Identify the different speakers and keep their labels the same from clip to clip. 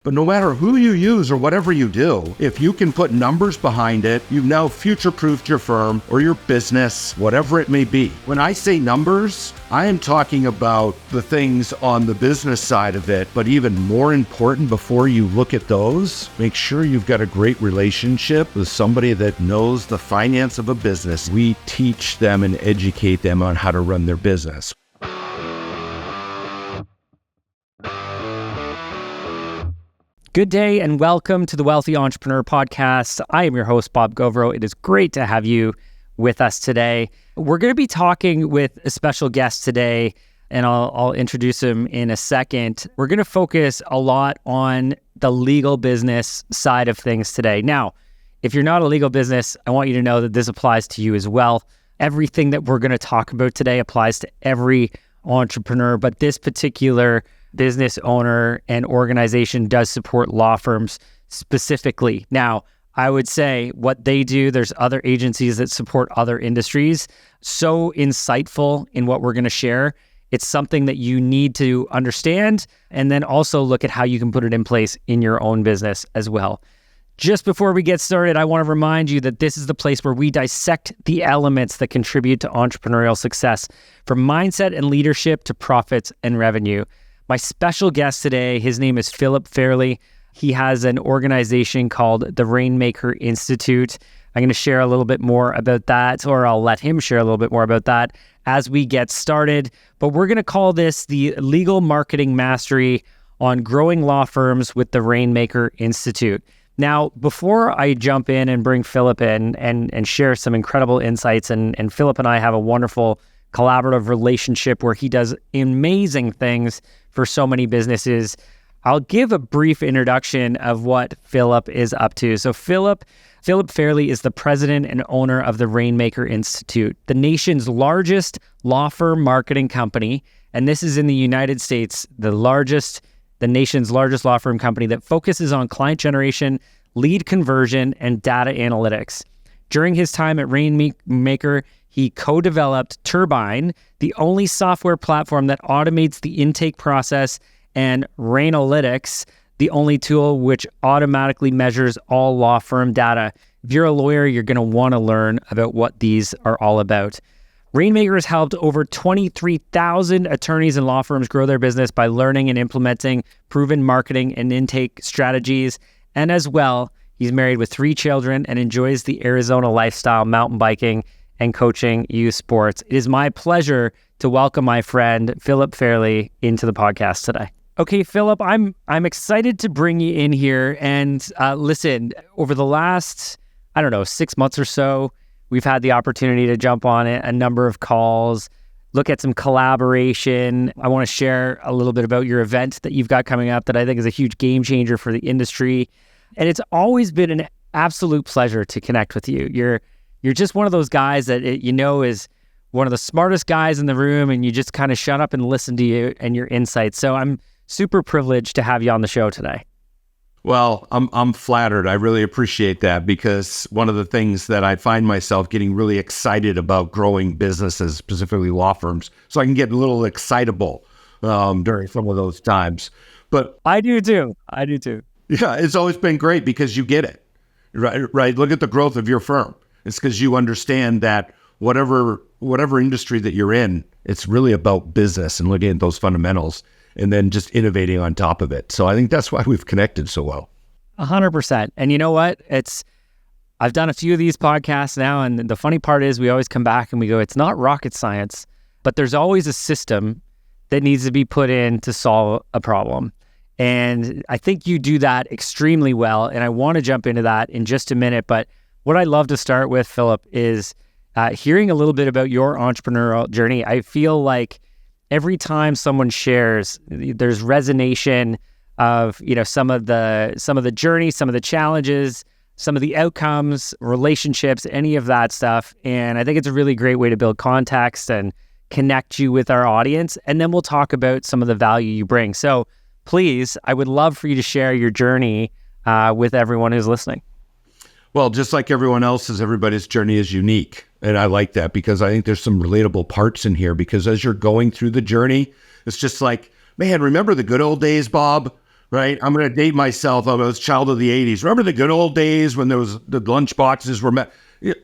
Speaker 1: But no matter who you use or whatever you do, if you can put numbers behind it, you've now future-proofed your firm or your business, whatever it may be. When I say numbers, I am talking about the things on the business side of it, but even more important, before you look at those, make sure you've got a great relationship with somebody that knows the finance of a business. We teach them and educate them on how to run their business.
Speaker 2: Good day and welcome to the Wealthy Entrepreneur Podcast. I am your host, Bob Govro. It is great to have you with us today. We're going to be talking with a special guest today, and I'll introduce him in a second. We're going to focus a lot on the legal business side of things today. Now, if you're not a legal business, I want you to know that this applies to you as well. Everything that we're going to talk about today applies to every entrepreneur, but this particular business owner and organization does support law firms specifically. Now, I would say what they do, there's other agencies that support other industries. So insightful in what we're going to share. It's something that you need to understand, and then also look at how you can put it in place in your own business as well. Just before we get started, I want to remind you that this is the place where we dissect the elements that contribute to entrepreneurial success, from mindset and leadership to profits and revenue. My special guest today, his name is Philip Fairley. He has an organization called the Rainmaker Institute. I'm going to share a little bit more about that, or I'll let him share a little bit more about that as we get started. But we're going to call this the Legal Marketing Mastery on Growing Law Firms with the Rainmaker Institute. Now, before I jump in and bring Philip in and share some incredible insights, and Philip and I have a wonderful collaborative relationship where he does amazing things for so many businesses, I'll give a brief introduction of what Philip is up to. So Philip Fairley is the president and owner of the Rainmaker Institute, the nation's largest law firm marketing company. And this is in the United States, the nation's largest law firm company that focuses on client generation, lead conversion, and data analytics. During his time at Rainmaker, he co-developed Turbine, the only software platform that automates the intake process, and Rainalytics, the only tool which automatically measures all law firm data. If you're a lawyer, you're going to want to learn about what these are all about. Rainmaker has helped over 23,000 attorneys and law firms grow their business by learning and implementing proven marketing and intake strategies. And as well, he's married with 3 children and enjoys the Arizona lifestyle, mountain biking, and coaching youth sports. It is my pleasure to welcome my friend Philip Fairley into the podcast today. Okay, Philip, I'm excited to bring you in here. And listen, over the last, 6 months or so, we've had the opportunity to jump on a number of calls, look at some collaboration. I want to share a little bit about your event that you've got coming up that I think is a huge game changer for the industry. And it's always been an absolute pleasure to connect with you. You're just one of those guys that is one of the smartest guys in the room, and you just kind of shut up and listen to you and your insights. So I'm super privileged to have you on the show today.
Speaker 1: Well, I'm flattered. I really appreciate that, because one of the things that I find myself getting really excited about growing businesses, specifically law firms, so I can get a little excitable during some of those times. But
Speaker 2: I do too.
Speaker 1: Yeah, it's always been great because you get it, right? Look at the growth of your firm. It's because you understand that whatever industry that you're in, it's really about business and looking at those fundamentals and then just innovating on top of it. So I think that's why we've connected so well.
Speaker 2: 100%. And you know what? I've done a few of these podcasts now, and the funny part is we always come back and we go, it's not rocket science, but there's always a system that needs to be put in to solve a problem. And I think you do that extremely well. And I want to jump into that in just a minute. But what I'd love to start with, Philip, is hearing a little bit about your entrepreneurial journey. I feel like every time someone shares, there's resonation of some of the journey, some of the challenges, some of the outcomes, relationships, any of that stuff. And I think it's a really great way to build context and connect you with our audience. And then we'll talk about some of the value you bring. So please, I would love for you to share your journey with everyone who's listening.
Speaker 1: Well, just like everyone else's, everybody's journey is unique. And I like that because I think there's some relatable parts in here, because as you're going through the journey, it's just like, man, remember the good old days, Bob? right? I'm going to date myself. I was a child of the 80s. Remember the good old days when the lunch boxes were met?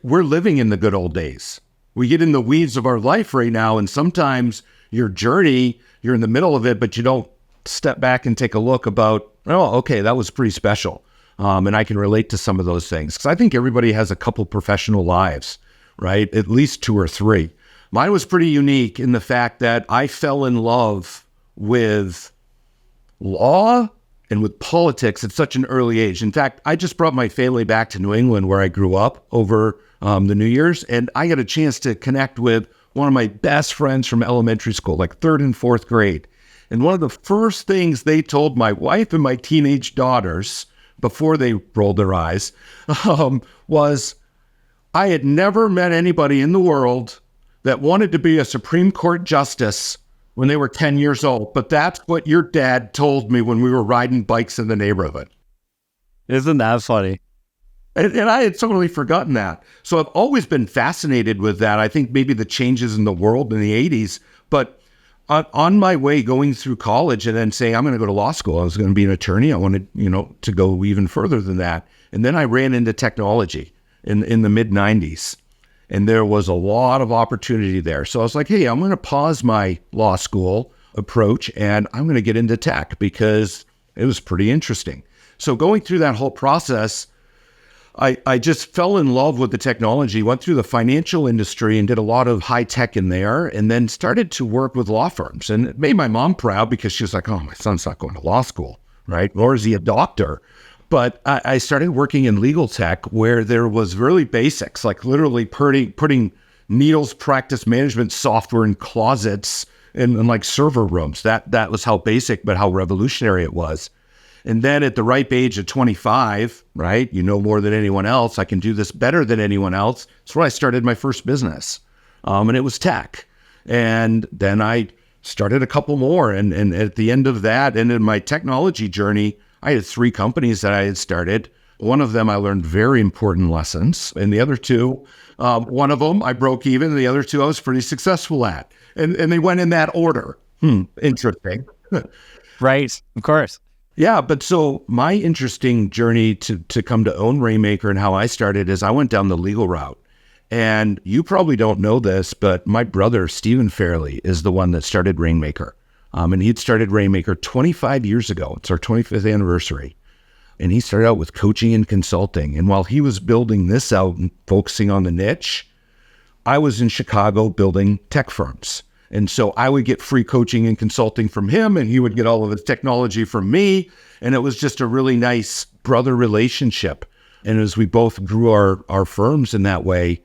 Speaker 1: We're living in the good old days. We get in the weeds of our life right now, and sometimes your journey, you're in the middle of it, but you don't step back and take a look about, oh, okay, that was pretty special. And I can relate to some of those things because I think everybody has a couple professional lives, right? At least 2 or 3. Mine was pretty unique in the fact that I fell in love with law and with politics at such an early age. In fact, I just brought my family back to New England where I grew up over the New Year's, and I got a chance to connect with one of my best friends from elementary school, like 3rd and 4th grade. And one of the first things they told my wife and my teenage daughters before they rolled their eyes was I had never met anybody in the world that wanted to be a Supreme Court justice when they were 10 years old. But that's what your dad told me when we were riding bikes in the neighborhood.
Speaker 2: Isn't that funny?
Speaker 1: And I had totally forgotten that. So I've always been fascinated with that. I think maybe the changes in the world in the 80s. But on my way going through college and then saying, I'm going to go to law school. I was going to be an attorney. I wanted, to go even further than that. And then I ran into technology in the mid 90s. And there was a lot of opportunity there. So I was like, hey, I'm going to pause my law school approach and I'm going to get into tech because it was pretty interesting. So going through that whole process, I just fell in love with the technology, went through the financial industry and did a lot of high tech in there, and then started to work with law firms. And it made my mom proud because she was like, oh, my son's not going to law school, right? Nor is he a doctor. But I started working in legal tech where there was really basics, like literally putting needles practice management software in closets and like server rooms. That was how basic, but how revolutionary it was. And then at the ripe age of 25, right, you know more than anyone else. I can do this better than anyone else. That's where I started my first business. And it was tech. And then I started a couple more. And at the end of that, and in my technology journey, I had 3 companies that I had started. One of them, I learned very important lessons. And the other 2, one of them, I broke even. And the other 2, I was pretty successful at. And they went in that order. Interesting.
Speaker 2: Right. Of course.
Speaker 1: Yeah. But so my interesting journey to come to own Rainmaker and how I started is I went down the legal route. And you probably don't know this, but my brother, Philip Fairley, is the one that started Rainmaker. And he'd started Rainmaker 25 years ago. It's our 25th anniversary. And he started out with coaching and consulting. And while he was building this out and focusing on the niche, I was in Chicago building tech firms. And so I would get free coaching and consulting from him, and he would get all of his technology from me. And it was just a really nice brother relationship. And as we both grew our firms in that way,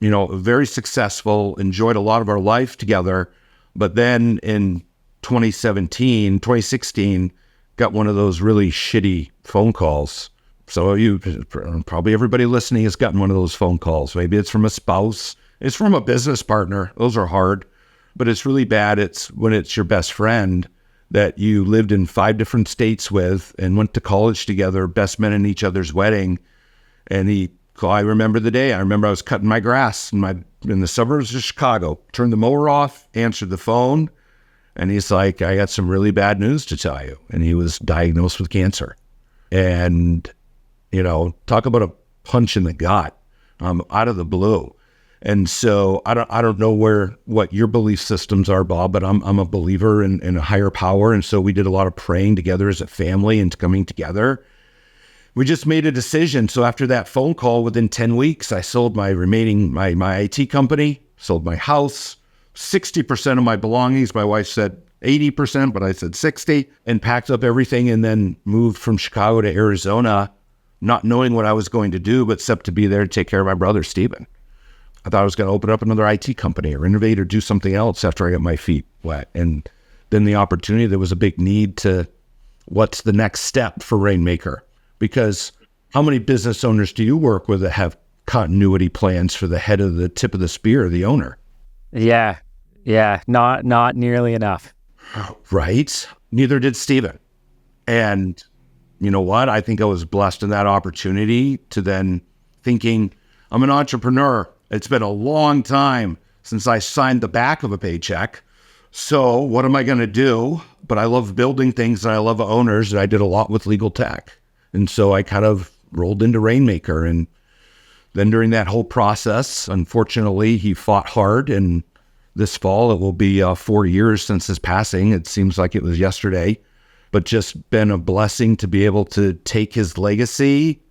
Speaker 1: very successful, enjoyed a lot of our life together. But then in 2016, got one of those really shitty phone calls. So probably everybody listening has gotten one of those phone calls. Maybe it's from a spouse. It's from a business partner. Those are hard, but it's really bad. It's when it's your best friend that you lived in 5 different states with and went to college together, best men in each other's wedding. And I remember the day. I remember I was cutting my grass in the suburbs of Chicago, turned the mower off, answered the phone. And he's like, I got some really bad news to tell you. And he was diagnosed with cancer. And, talk about a punch in the gut, out of the blue. And so I don't know what your belief systems are, Bob, but I'm a believer in a higher power. And so we did a lot of praying together as a family and coming together. We just made a decision. So after that phone call, within 10 weeks, I sold my IT company, sold my house, 60% of my belongings. My wife said 80%, but I said 60, and packed up everything and then moved from Chicago to Arizona, not knowing what I was going to do, but except to be there to take care of my brother, Stephen. I thought I was going to open up another IT company or innovate or do something else after I got my feet wet. And then the opportunity, there was a big need to, what's the next step for Rainmaker? Because how many business owners do you work with that have continuity plans for the head of the tip of the spear, the owner?
Speaker 2: Yeah. Not nearly enough.
Speaker 1: Right. Neither did Stephen. And you know what? I think I was blessed in that opportunity to then thinking, I'm an entrepreneur. It's been a long time since I signed the back of a paycheck. So what am I going to do? But I love building things and I love owners, and I did a lot with legal tech. And so I kind of rolled into Rainmaker. And then during that whole process, unfortunately, he fought hard. And this fall, it will be 4 years since his passing. It seems like it was yesterday, but just been a blessing to be able to take his legacy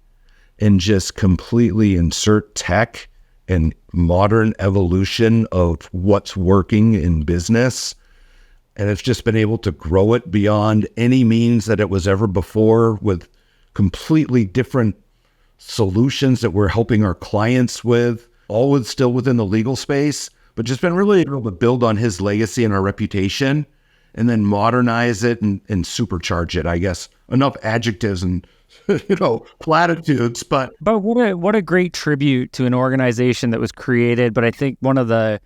Speaker 1: and just completely insert tech and modern evolution of what's working in business. And it's just been able to grow it beyond any means that it was ever before, with completely different solutions that we're helping our clients with, all still within the legal space, but just been really able to build on his legacy and our reputation and then modernize it and supercharge it. I guess enough adjectives and platitudes, but
Speaker 2: what a great tribute to an organization that was created. But I think one of the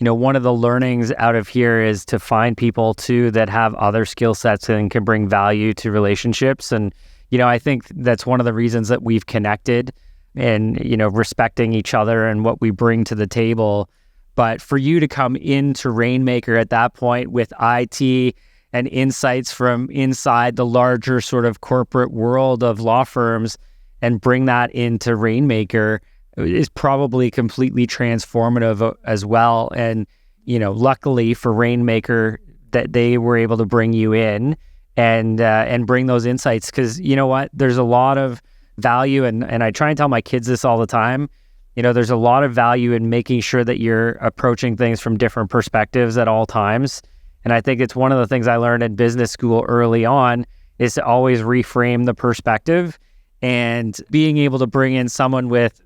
Speaker 2: learnings out of here is to find people too that have other skill sets and can bring value to relationships. And, I think that's one of the reasons that we've connected and, respecting each other and what we bring to the table. But for you to come into Rainmaker at that point with IT and insights from inside the larger sort of corporate world of law firms and bring that into Rainmaker is probably completely transformative as well. And, luckily for Rainmaker that they were able to bring you in and bring those insights, because you know what, there's a lot of value, and I try and tell my kids this all the time. There's a lot of value in making sure that you're approaching things from different perspectives at all times. And I think it's one of the things I learned in business school early on is to always reframe the perspective, and being able to bring in someone with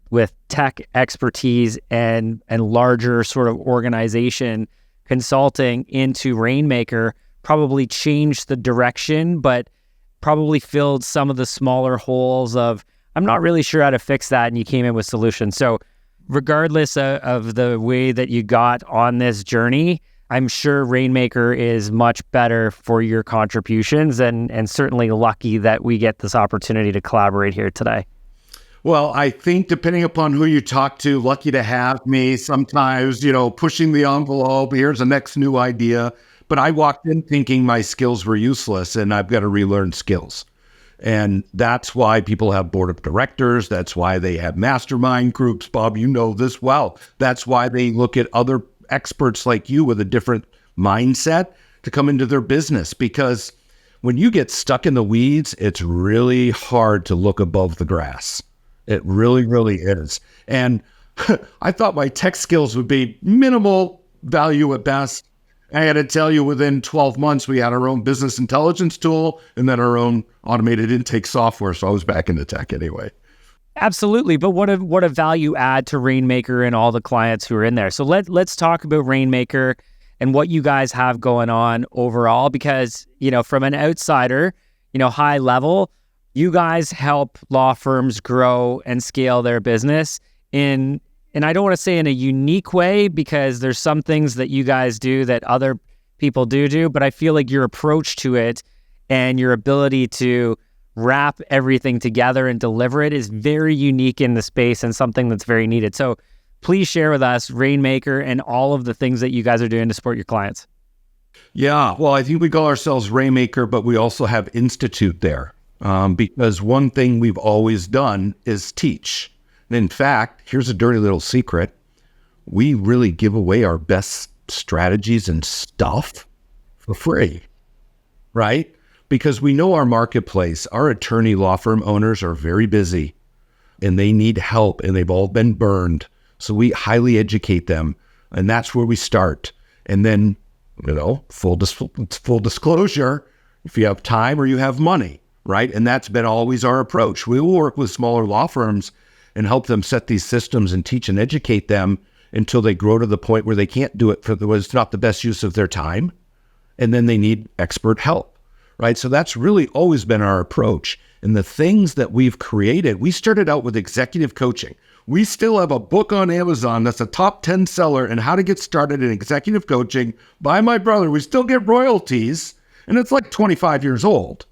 Speaker 2: tech expertise and larger sort of organization consulting into Rainmaker probably changed the direction, but probably filled some of the smaller holes of, I'm not really sure how to fix that, and you came in with solutions. So regardless of the way that you got on this journey, I'm sure Rainmaker is much better for your contributions, and certainly lucky that we get this opportunity to collaborate here today.
Speaker 1: Well, I think depending upon who you talk to, lucky to have me. Sometimes, pushing the envelope, here's the next new idea. But I walked in thinking my skills were useless, and I've got to relearn skills. And that's why people have board of directors. That's why they have mastermind groups. Bob, you know this well. That's why they look at other experts like you with a different mindset to come into their business. Because when you get stuck in the weeds, it's really hard to look above the grass. It really, really is. And I thought my tech skills would be minimal value at best. I had to tell you, within 12 months, we had our own business intelligence tool and then our own automated intake software. So I was back into tech anyway.
Speaker 2: Absolutely. But what a value add to Rainmaker and all the clients who are in there. So let's talk about Rainmaker and what you guys have going on overall, because, from an outsider, high level, you guys help law firms grow and scale their business and I don't want to say in a unique way, because there's some things that you guys do that other people do, but I feel like your approach to it and your ability to wrap everything together and deliver it is very unique in the space and something that's very needed. So please share with us Rainmaker and all of the things that you guys are doing to support your clients.
Speaker 1: Yeah, well, I think we call ourselves Rainmaker, but we also have Institute there, because one thing we've always done is teach. In fact, here's a dirty little secret. We really give away our best strategies and stuff for free, right? Because we know our marketplace. Our attorney law firm owners are very busy and they need help, and they've all been burned. So we highly educate them, and that's where we start. And then, full disclosure, if you have time or you have money, right? And that's been always our approach. We will work with smaller law firms and help them set these systems and teach and educate them until they grow to the point where they can't do it it's not the best use of their time. And then they need expert help, right? So that's really always been our approach. And the things that we've created, we started out with executive coaching. We still have a book on Amazon that's a top 10 seller in how to get started in executive coaching by my brother. We still get royalties, and it's like 25 years old.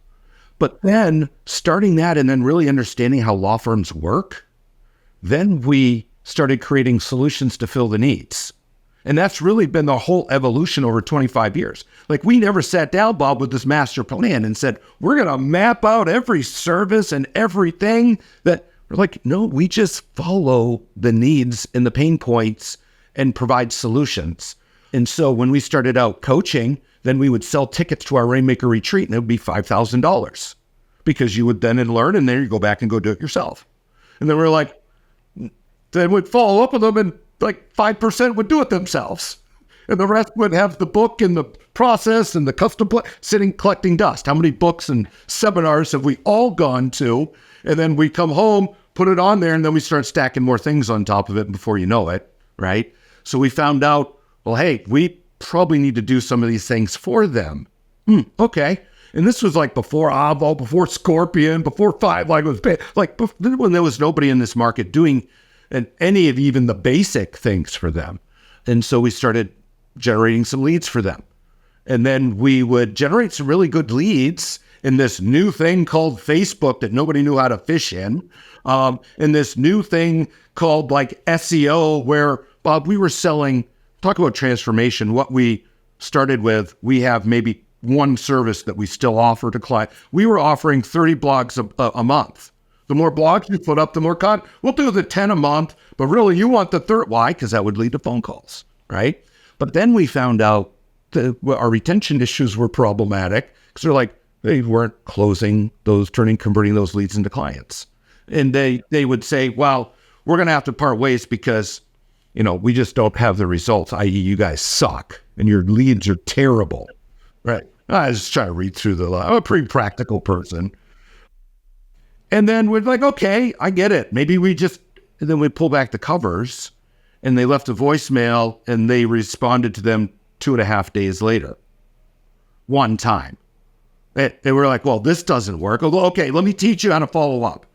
Speaker 1: But then starting that and then really understanding how law firms work, then we started creating solutions to fill the needs. And that's really been the whole evolution over 25 years. Like, we never sat down, Bob, with this master plan and said, we're going to map out every service and everything that we're like, no, we just follow the needs and the pain points and provide solutions. And so when we started out coaching, then we would sell tickets to our Rainmaker retreat, and it would be $5,000 because you would then learn, and then you go back and go do it yourself. And then we're like, then we'd follow up with them, and like 5% would do it themselves. And the rest would have the book and the process and the custom sitting collecting dust. How many books and seminars have we all gone to? And then we come home, put it on there, and then we start stacking more things on top of it before you know it, right? So we found out, well, hey, we probably need to do some of these things for them. Okay. And this was like before Avo, before Scorpion, before Five, like it was like when there was nobody in this market doing any of even the basic things for them. And so we started generating some leads for them. And then we would generate some really good leads in this new thing called Facebook that nobody knew how to fish in this new thing called like SEO, where, Bob, we were selling, talk about transformation. What we started with, we have maybe one service that we still offer to clients. We were offering 30 blogs a month. The more blogs you put up, the more content. We'll do the 10 a month, but really you want the third. Why? Because that would lead to phone calls, right? But then we found out that our retention issues were problematic because they're like, they weren't converting those leads into clients. And they would say, well, we're going to have to part ways because, we just don't have the results, i.e. you guys suck and your leads are terrible, right? I was just trying to read through I'm a pretty practical person. And then we're like, okay, I get it. Maybe and then we pull back the covers, and they left a voicemail, and they responded to them 2.5 days later. One time. And we're like, well, this doesn't work. Oh, okay, let me teach you how to follow up.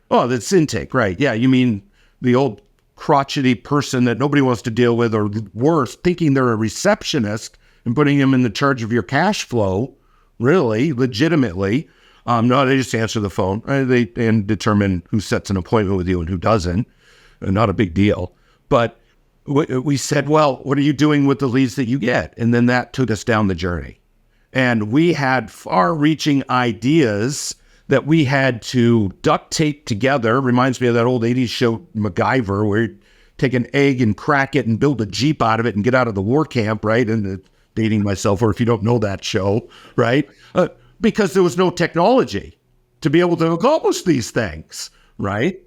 Speaker 1: Oh, that's intake, right? Yeah, you mean the old crotchety person that nobody wants to deal with, or worse, thinking they're a receptionist and putting them in the charge of your cash flow, really, legitimately. No, they just answer the phone and determine who sets an appointment with you and who doesn't. Not a big deal. But we said, well, what are you doing with the leads that you get? And then that took us down the journey. And we had far-reaching ideas that we had to duct tape together. Reminds me of that old 80s show MacGyver, where you take an egg and crack it and build a Jeep out of it and get out of the war camp, right? And dating myself, or if you don't know that show, right? Because there was no technology to be able to accomplish these things, right?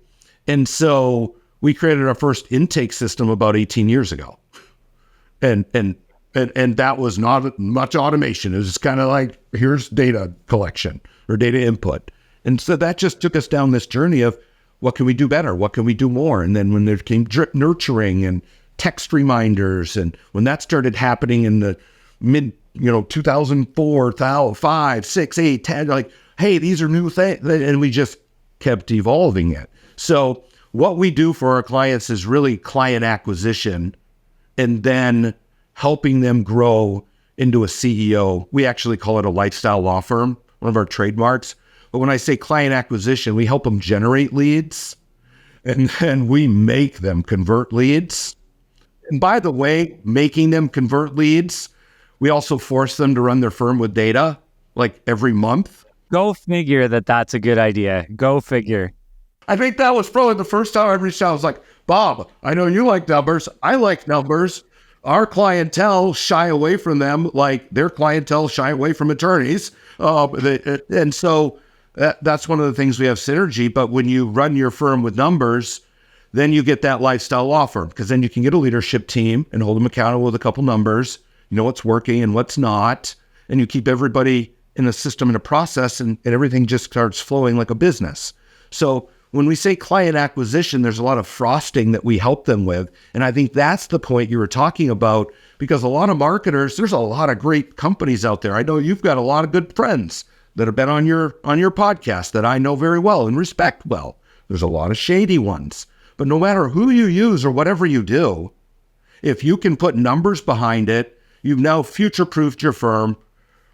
Speaker 1: And so we created our first intake system about 18 years ago. And that was not much automation. It was just kind of like, here's data collection or data input. And so that just took us down this journey of what can we do better? What can we do more? And then when there came drip nurturing and text reminders, and when that started happening in the mid 2004, 5, 6, 8, 10, like, hey, these are new things. And we just kept evolving it. So what we do for our clients is really client acquisition, and then helping them grow into a CEO. We actually call it a lifestyle law firm, one of our trademarks. But when I say client acquisition, we help them generate leads, and then we make them convert leads. And by the way, making them convert leads, we also force them to run their firm with data like every month.
Speaker 2: Go figure that's a good idea. Go figure.
Speaker 1: I think that was probably the first time I reached out. I was like, Bob, I know you like numbers. I like numbers. Our clientele shy away from them like their clientele shy away from attorneys. And so that's one of the things we have synergy. But when you run your firm with numbers, then you get that lifestyle law firm, because then you can get a leadership team and hold them accountable with a couple numbers. You know what's working and what's not. And you keep everybody in a system and a process, and everything just starts flowing like a business. So when we say client acquisition, there's a lot of frosting that we help them with. And I think that's the point you were talking about, because a lot of marketers, there's a lot of great companies out there. I know you've got a lot of good friends that have been on your podcast that I know very well and respect well. There's a lot of shady ones. But no matter who you use or whatever you do, if you can put numbers behind it, you've now future-proofed your firm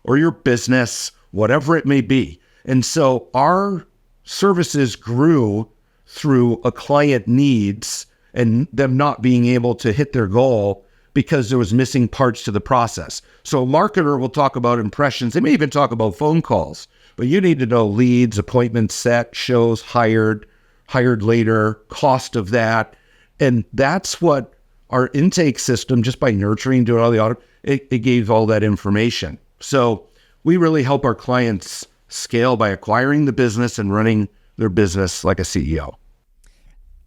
Speaker 1: or your business, whatever it may be. And so our services grew through a client needs and them not being able to hit their goal because there was missing parts to the process. So a marketer will talk about impressions. They may even talk about phone calls, but you need to know leads, appointments set, shows, hired later, cost of that. And that's what our intake system, just by nurturing, doing all the audit, it gave all that information. So we really help our clients scale by acquiring the business and running their business like a CEO.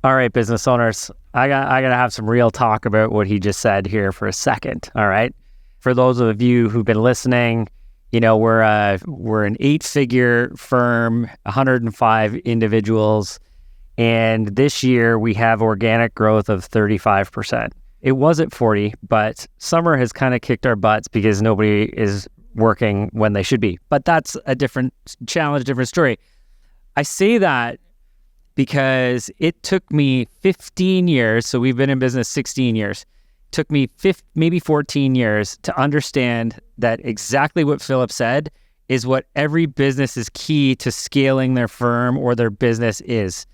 Speaker 2: All right, business owners, I gotta have some real talk about what he just said here for a second. All right. For those of you who've been listening, we're an 8-figure firm, 105 individuals. And this year we have organic growth of 35%. It was at 40, but summer has kind of kicked our butts because nobody is working when they should be. But that's a different challenge, different story. I say that because it took me 15 years. So we've been in business 16 years. It took me maybe 14 years to understand that exactly what Philip said is what every business is key to scaling their firm or their business is.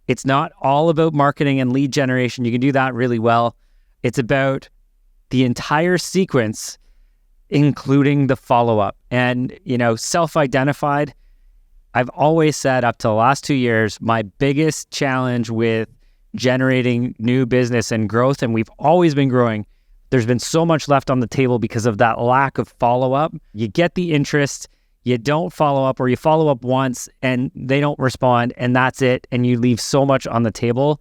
Speaker 2: It's not all about marketing and lead generation. You can do that really well. It's about the entire sequence, including the follow-up. And, self-identified, I've always said up to the last 2 years, my biggest challenge with generating new business and growth, and we've always been growing, there's been so much left on the table because of that lack of follow-up. You get the interest, you don't follow up, or you follow up once and they don't respond, and that's it, and you leave so much on the table.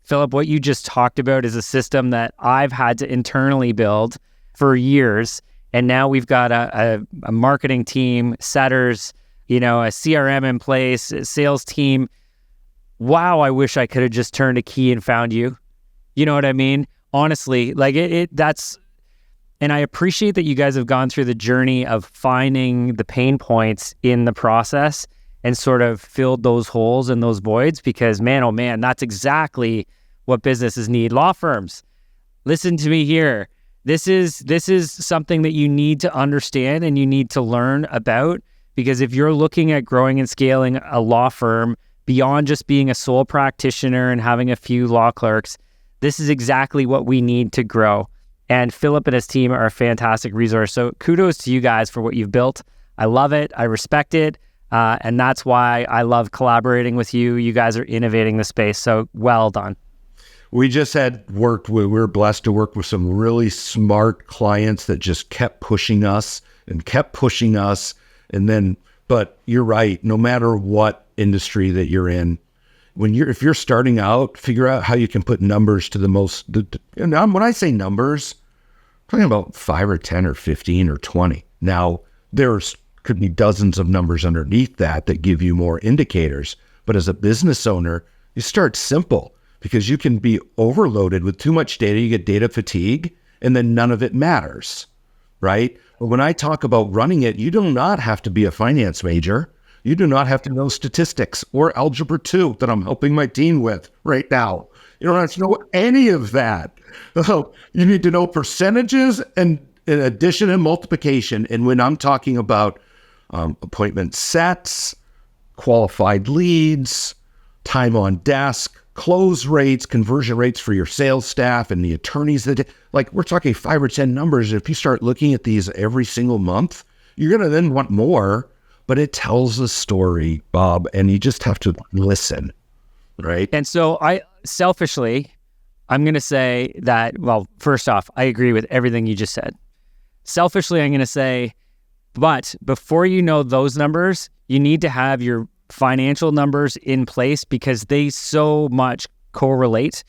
Speaker 2: Philip, what you just talked about is a system that I've had to internally build for years, and now we've got a marketing team, setters, a CRM in place, a sales team. Wow, I wish I could have just turned a key and found you. You know what I mean? Honestly, that's... And I appreciate that you guys have gone through the journey of finding the pain points in the process and sort of filled those holes and those voids, because man, oh man, that's exactly what businesses need. Law firms, listen to me here. This is something that you need to understand and you need to learn about, because if you're looking at growing and scaling a law firm beyond just being a sole practitioner and having a few law clerks, this is exactly what we need to grow. And Philip and his team are a fantastic resource. So kudos to you guys for what you've built. I love it. I respect it. And that's why I love collaborating with you. You guys are innovating the space. So well done.
Speaker 1: We just we were blessed to work with some really smart clients that just kept pushing us. But you're right. No matter what industry that you're in, if you're starting out, figure out how you can put numbers to when I say numbers, I'm talking about 5 or 10 or 15 or 20. Now, could be dozens of numbers underneath that give you more indicators. But as a business owner, you start simple, because you can be overloaded with too much data. You get data fatigue, and then none of it matters, right? But when I talk about running it, you do not have to be a finance major. You do not have to know statistics or algebra 2 that I'm helping my team with right now. You don't have to know any of that. You need to know percentages and addition and multiplication. And when I'm talking about appointment sets, qualified leads, time on desk, close rates, conversion rates for your sales staff and the attorneys, we're talking 5 or 10 numbers. If you start looking at these every single month, you're going to then want more. But it tells a story, Bob, and you just have to listen, right?
Speaker 2: And so I'm going to say that, well, first off, I agree with everything you just said. Selfishly, I'm going to say, but before you know those numbers, you need to have your financial numbers in place, because they so much correlate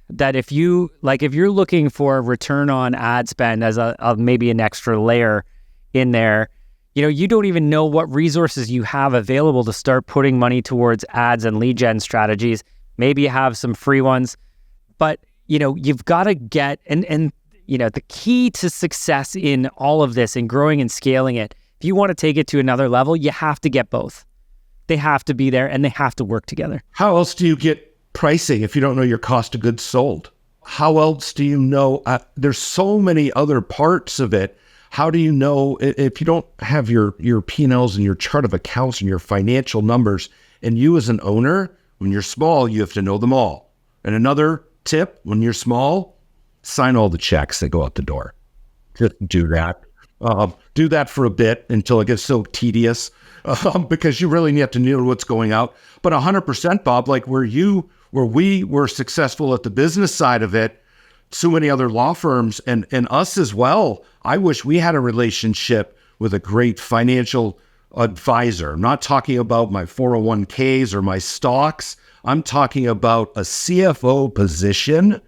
Speaker 2: that if you're looking for a return on ad spend as maybe an extra layer in there, you don't even know what resources you have available to start putting money towards ads and lead gen strategies. Maybe you have some free ones, but you've got to get, and the key to success in all of this and growing and scaling it, if you want to take it to another level, you have to get both. They have to be there and they have to work together.
Speaker 1: How else do you get pricing if you don't know your cost of goods sold? How else do you know? There's so many other parts of it. How do you know if you don't have your P&Ls and your chart of accounts and your financial numbers? And you as an owner, when you're small, you have to know them all. And another tip, when you're small, sign all the checks that go out the door. Just do that. Do that for a bit until it gets so tedious, because you really need to know what's going out. But 100%, Bob, like where we were successful at the business side of it, so many other law firms and us as well. I wish we had a relationship with a great financial advisor. I'm not talking about my 401ks or my stocks. I'm talking about a CFO position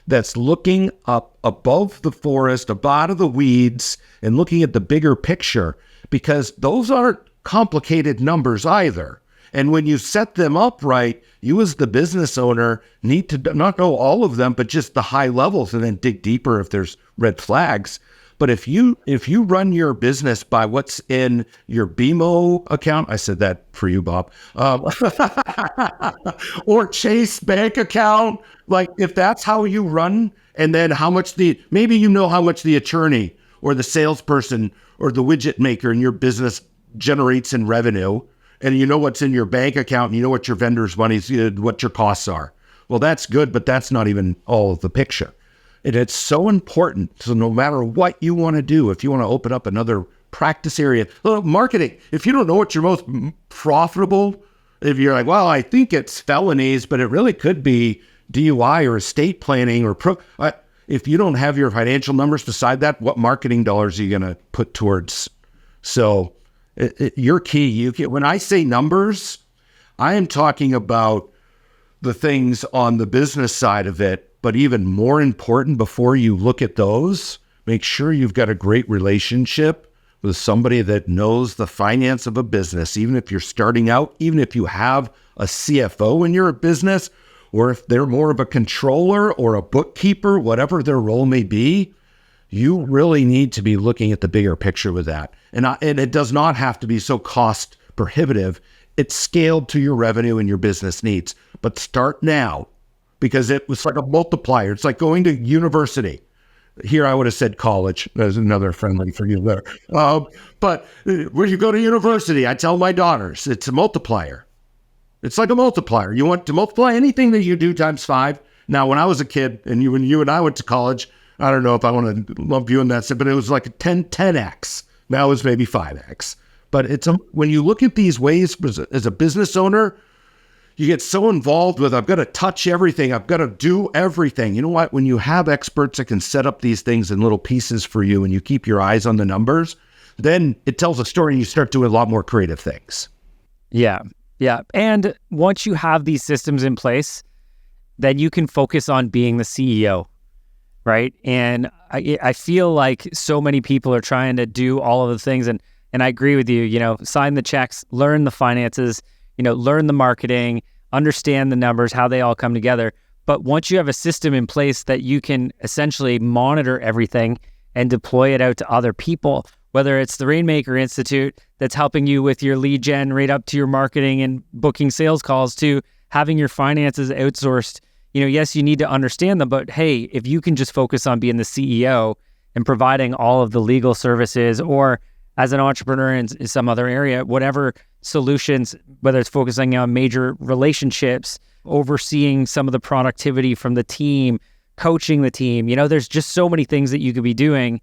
Speaker 1: that's looking up above the forest, out of the weeds, and looking at the bigger picture, because those aren't complicated numbers either. And when you set them up right, you as the business owner need to not know all of them, but just the high levels, and then dig deeper if there's red flags. But if you run your business by what's in your BMO account, I said that for you, Bob, or Chase bank account, like if that's how you run, and then maybe you know how much the attorney or the salesperson or the widget maker in your business generates in revenue, and you know what's in your bank account, and you know what your vendor's money's, what your costs are. Well, that's good, but that's not even all of the picture. And it's so important. So no matter what you want to do, if you want to open up another practice area, marketing, if you don't know what your most profitable, if you're like, well, I think it's felonies, but it really could be DUI or estate planning or if you don't have your financial numbers beside that, what marketing dollars are you going to put towards? So you're key. When I say numbers, I am talking about the things on the business side of it. But even more important, before you look at those, make sure you've got a great relationship with somebody that knows the finance of a business. Even if you're starting out, even if you have a CFO in your business, or if they're more of a controller or a bookkeeper, whatever their role may be, you really need to be looking at the bigger picture with that. And it does not have to be so cost prohibitive. It's scaled to your revenue and your business needs. But start now, because it was like a multiplier. It's like going to university. Here I would have said college. There's another friendly for you there. But when you go to university, I tell my daughters, it's a multiplier. It's like a multiplier. You want to multiply anything that you do times 5. Now, when I was a kid, and when you and I went to college, I don't know if I want to lump you in that, but it was like a 10x. Now it's maybe 5x. But when you look at these ways as a business owner, you get so involved with, I've got to touch everything. I've got to do everything. You know what? When you have experts that can set up these things in little pieces for you, and you keep your eyes on the numbers, then it tells a story and you start doing a lot more creative things.
Speaker 2: Yeah. Yeah. And once you have these systems in place, then you can focus on being the CEO, right? And I feel like so many people are trying to do all of the things. And I agree with you, sign the checks, learn the finances, learn the marketing, understand the numbers, how they all come together. But once you have a system in place that you can essentially monitor everything and deploy it out to other people, whether it's the Rainmaker Institute that's helping you with your lead gen right up to your marketing and booking sales calls, to having your finances outsourced, yes, you need to understand them, but hey, if you can just focus on being the CEO and providing all of the legal services, or as an entrepreneur in some other area, whatever solutions, whether it's focusing on major relationships, overseeing some of the productivity from the team, coaching the team, there's just so many things that you could be doing,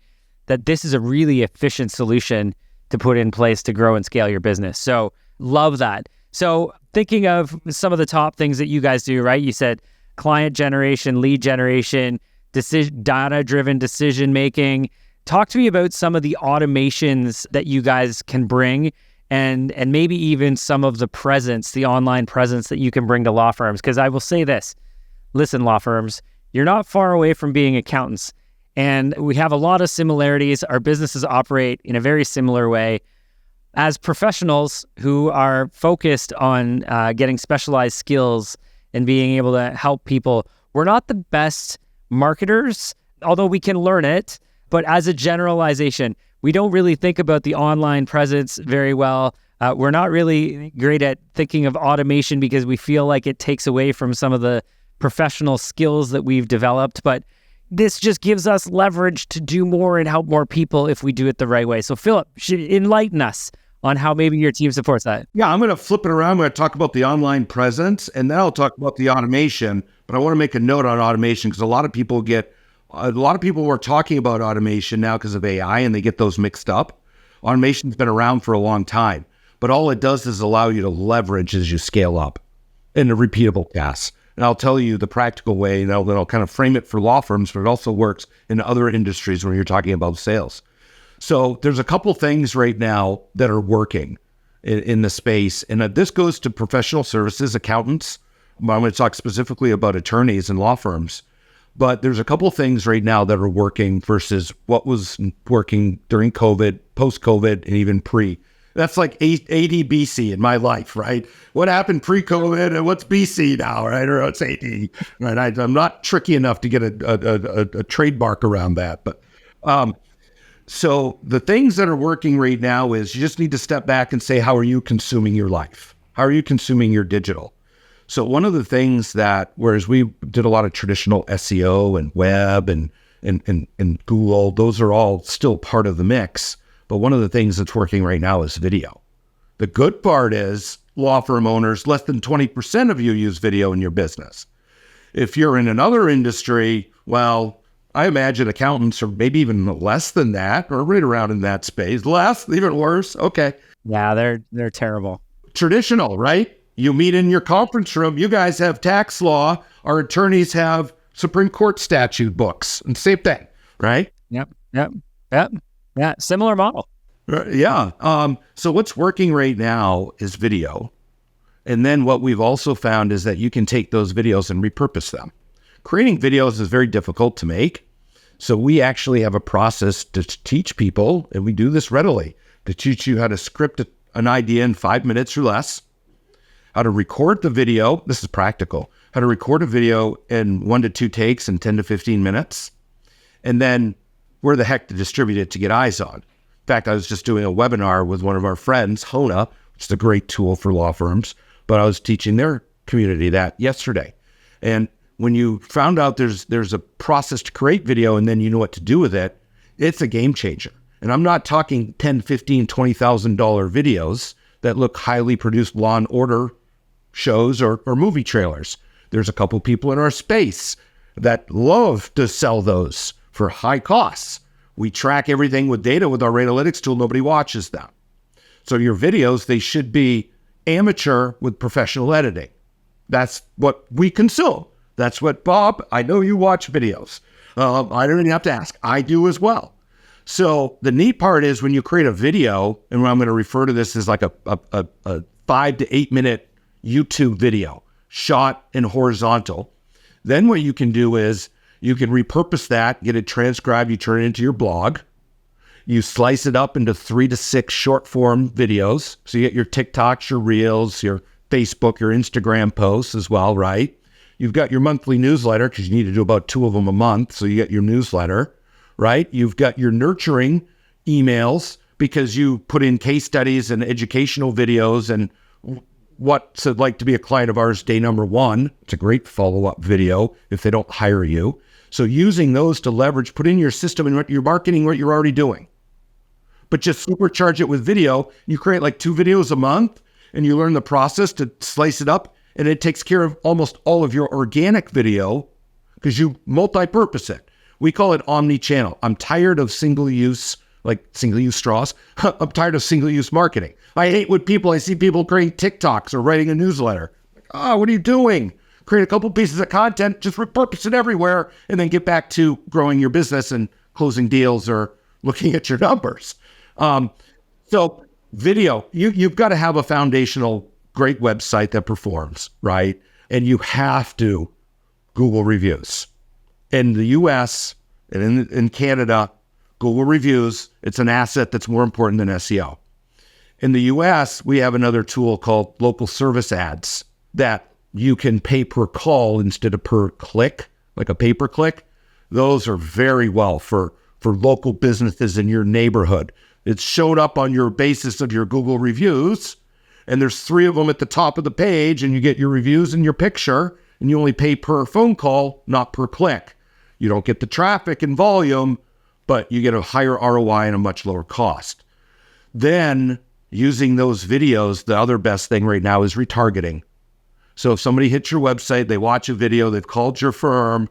Speaker 2: that this is a really efficient solution to put in place to grow and scale your business. So love that. So thinking of some of the top things that you guys do, right? You said client generation, lead generation, data-driven decision-making. Talk to me about some of the automations that you guys can bring, and maybe even some of the online presence that you can bring to law firms. Because I will say this, listen, law firms, you're not far away from being accountants. And we have a lot of similarities. Our businesses operate in a very similar way. As professionals who are focused on getting specialized skills and being able to help people, we're not the best marketers, although we can learn it. But as a generalization, we don't really think about the online presence very well. We're not really great at thinking of automation because we feel like it takes away from some of the professional skills that we've developed. But this just gives us leverage to do more and help more people if we do it the right way. So Philip, enlighten us on how maybe your team supports that.
Speaker 1: Yeah, I'm going to flip it around. I'm going to talk about the online presence, and then I'll talk about the automation. But I want to make a note on automation, because a lot of people get a lot of people are talking about automation now because of AI and they get those mixed up. Automation's been around for a long time, but all it does is allow you to leverage as you scale up in a repeatable tasks. And I'll tell you the practical way, and I'll kind of frame it for law firms, but it also works in other industries when you're talking about sales. So there's a couple things right now that are working in the space. And this goes to professional services, accountants. I'm going to talk specifically about attorneys and law firms. But there's a couple things right now that are working versus what was working during COVID, post-COVID, and even pre. That's like AD BC in my life, right? What happened pre-COVID and what's BC now, right? Or what's AD, right? I'm not tricky enough to get a trademark around that. But so the things that are working right now is you just need to step back and say, how are you consuming your life? How are you consuming your digital? So one of the things that, whereas we did a lot of traditional SEO and web and Google, those are all still part of the mix. But one of the things that's working right now is video. The good part is law firm owners, less than 20% of you use video in your business. If you're in another industry, well, I imagine accountants are maybe even less than that or right around in that space. Less, even worse. Okay.
Speaker 2: Yeah, they're terrible.
Speaker 1: Traditional, right? You meet in your conference room. You guys have tax law. Our attorneys have Supreme Court statute books and same thing, right?
Speaker 2: Yep. Yeah, similar model.
Speaker 1: Yeah. So what's working right now is video. And then what we've also found is that you can take those videos and repurpose them. Creating videos is very difficult to make. So we actually have a process to teach people, and we do this readily, to teach you how to script an idea in 5 minutes or less, how to record the video. This is practical. How to record a video in 1 to 2 takes in 10 to 15 minutes. And then where the heck to distribute it to get eyes on. In fact, I was just doing a webinar with one of our friends, Hona, which is a great tool for law firms, but I was teaching their community that yesterday. And when you found out there's a process to create video and then you know what to do with it, it's a game changer. And I'm not talking $10, $15, $20,000 videos that look highly produced Law and Order shows or movie trailers. There's a couple people in our space that love to sell those for high costs. We track everything with data with our rate analytics tool. Nobody watches them. So your videos, they should be amateur with professional editing. That's what we consume. That's what, Bob, I know you watch videos. I don't even have to ask. I do as well. So the neat part is when you create a video, and I'm going to refer to this as like a 5 to 8 minute YouTube video, shot in horizontal. Then what you can do is you can repurpose that, get it transcribed, you turn it into your blog. You slice it up into 3 to 6 short form videos. So you get your TikToks, your Reels, your Facebook, your Instagram posts as well, right? You've got your monthly newsletter because you need to do about 2 of them a month. So you get your newsletter, right? You've got your nurturing emails because you put in case studies and educational videos and what's it like to be a client of ours day number 1. It's a great follow-up video if they don't hire you. So using those to leverage, put in your system and what you're marketing, what you're already doing. But just supercharge it with video. You create like 2 videos a month and you learn the process to slice it up. And it takes care of almost all of your organic video because you multi-purpose it. We call it omni-channel. I'm tired of single-use straws. I'm tired of single-use marketing. I hate when I see people creating TikToks or writing a newsletter. What are you doing? Create a couple pieces of content, just repurpose it everywhere, and then get back to growing your business and closing deals or looking at your numbers. So video, you've got to have a foundational great website that performs, right? And you have to Google reviews. In the US and in Canada, Google reviews, it's an asset that's more important than SEO. In the US, we have another tool called local service ads that you can pay per call instead of per click, like a pay-per-click. Those are very well for local businesses in your neighborhood. It's showed up on your basis of your Google reviews, and there's 3 of them at the top of the page, and you get your reviews and your picture, and you only pay per phone call, not per click. You don't get the traffic and volume, but you get a higher ROI and a much lower cost. Then, using those videos, the other best thing right now is retargeting. So if somebody hits your website, they watch a video, they've called your firm,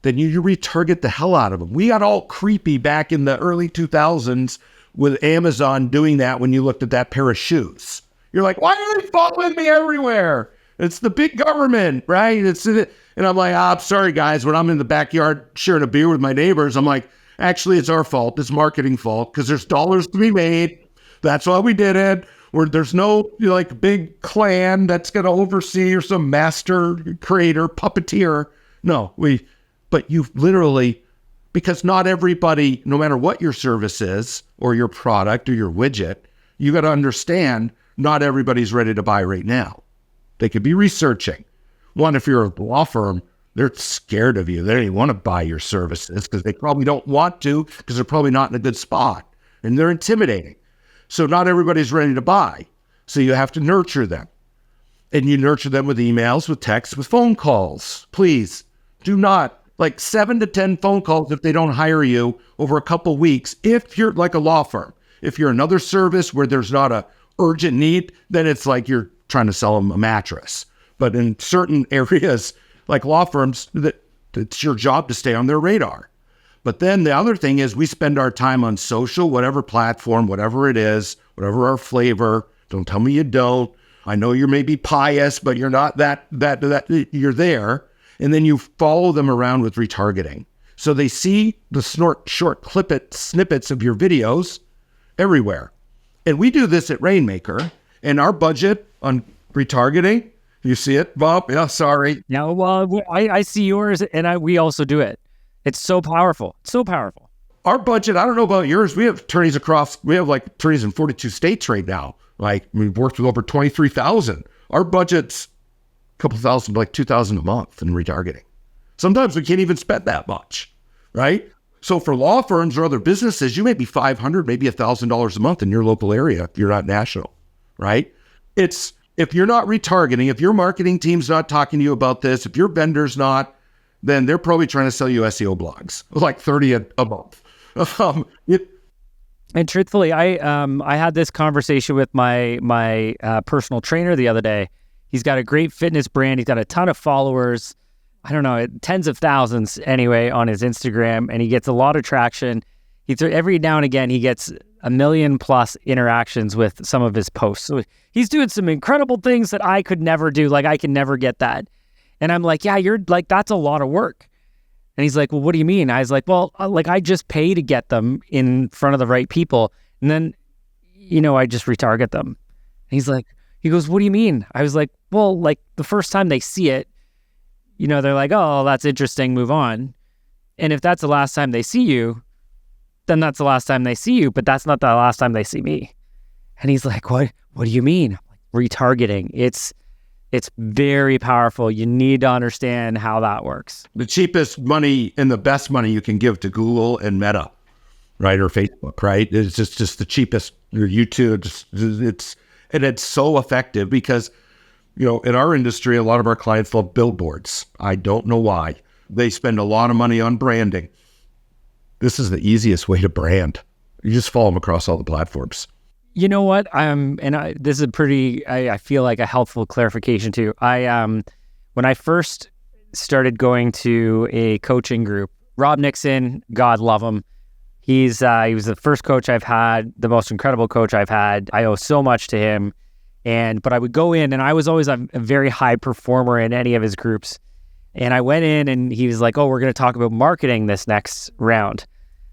Speaker 1: then you retarget the hell out of them. We got all creepy back in the early 2000s with Amazon doing that when you looked at that pair of shoes. You're like, why are they following me everywhere? It's the big government, right? And I'm like, I'm sorry, guys. When I'm in the backyard sharing a beer with my neighbors, I'm like, actually, it's our fault. It's marketing fault because there's dollars to be made. That's why we did it. Where there's no like big clan that's going to oversee or some master creator, puppeteer. No, but you've literally, because not everybody, no matter what your service is or your product or your widget, you got to understand not everybody's ready to buy right now. They could be researching. One, if you're a law firm, they're scared of you. They don't even want to buy your services because they probably don't want to because they're probably not in a good spot and they're intimidating. So not everybody's ready to buy. So you have to nurture them. And you nurture them with emails, with texts, with phone calls. Please do not, like 7 to 10 phone calls if they don't hire you over a couple weeks. If you're like a law firm, if you're another service where there's not a urgent need, then it's like you're trying to sell them a mattress. But in certain areas, like law firms, it's your job to stay on their radar. But then the other thing is we spend our time on social, whatever platform, whatever it is, whatever our flavor. Don't tell me you don't. I know you're maybe pious, but you're not that you're there. And then you follow them around with retargeting. So they see the short snippets of your videos everywhere. And we do this at Rainmaker. And our budget on retargeting, you see it, Bob? Yeah, sorry.
Speaker 2: Yeah, well, I see yours, and we also do it. It's so powerful. So powerful.
Speaker 1: Our budget, I don't know about yours. We have attorneys in 42 states right now. Like we've worked with over 23,000. Our budget's a couple thousand, like 2,000 a month in retargeting. Sometimes we can't even spend that much, right? So for law firms or other businesses, you may be $500, maybe $1,000 a month in your local area if you're not national, right? If you're not retargeting, if your marketing team's not talking to you about this, if your vendor's not, then they're probably trying to sell you SEO blogs, like 30 a month.
Speaker 2: And truthfully, I had this conversation with my personal trainer the other day. He's got a great fitness brand. He's got a ton of followers. I don't know, tens of thousands anyway on his Instagram, and he gets a lot of traction. Every now and again, he gets 1 million plus interactions with some of his posts. So he's doing some incredible things that I could never do. Like I can never get that. And I'm like, yeah, you're like, that's a lot of work. And he's like, well, what do you mean? I was like, well, like I just pay to get them in front of the right people. And then, I just retarget them. And he goes, what do you mean? I was like, well, like the first time they see it, they're like, oh, that's interesting, move on. And if that's the last time they see you, then that's the last time they see you, but that's not the last time they see me. And he's like, what do you mean? I'm like, retargeting. It's very powerful. You need to understand how that works.
Speaker 1: The cheapest money and the best money you can give to Google and Meta, right? Or Facebook, right? It's just the cheapest, or YouTube. It's so effective because, in our industry, a lot of our clients love billboards. I don't know why. They spend a lot of money on branding. This is the easiest way to brand. You just follow them across all the platforms.
Speaker 2: You know what? This is I feel like a helpful clarification too. When I first started going to a coaching group, Rob Nixon, God love him. He was the first coach I've had, the most incredible coach I've had. I owe so much to him. But I would go in, and I was always a very high performer in any of his groups. And I went in, and he was like, oh, we're going to talk about marketing this next round.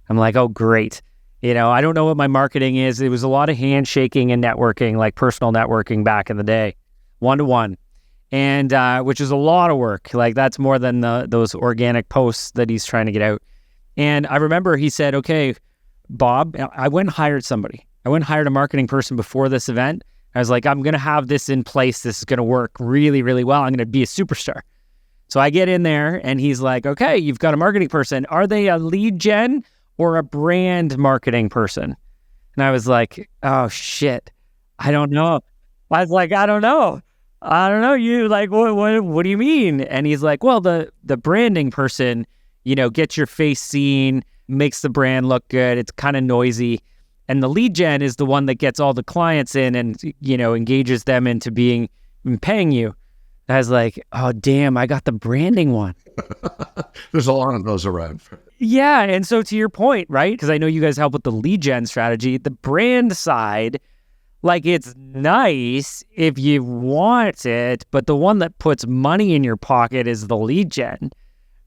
Speaker 2: I'm like, oh, great. I don't know what my marketing is. It was a lot of handshaking and networking, like personal networking back in the day, one-to-one. And which is a lot of work. Like that's more than those organic posts that he's trying to get out. And I remember he said, okay, Bob, I went and hired somebody. I went and hired a marketing person before this event. I was like, I'm going to have this in place. This is going to work really, really well. I'm going to be a superstar. So I get in there and he's like, okay, you've got a marketing person. Are they a lead gen or a brand marketing person? And I was like, oh shit, I don't know. I was like, I don't know. You like, what do you mean? And he's like, well, the branding person, gets your face seen, makes the brand look good. It's kind of noisy. And the lead gen is the one that gets all the clients in and, engages them into paying you. I was like, oh, damn, I got the branding one.
Speaker 1: There's a lot of those around.
Speaker 2: Yeah. And so to your point, right? Because I know you guys help with the lead gen strategy, the brand side, like it's nice if you want it, but the one that puts money in your pocket is the lead gen,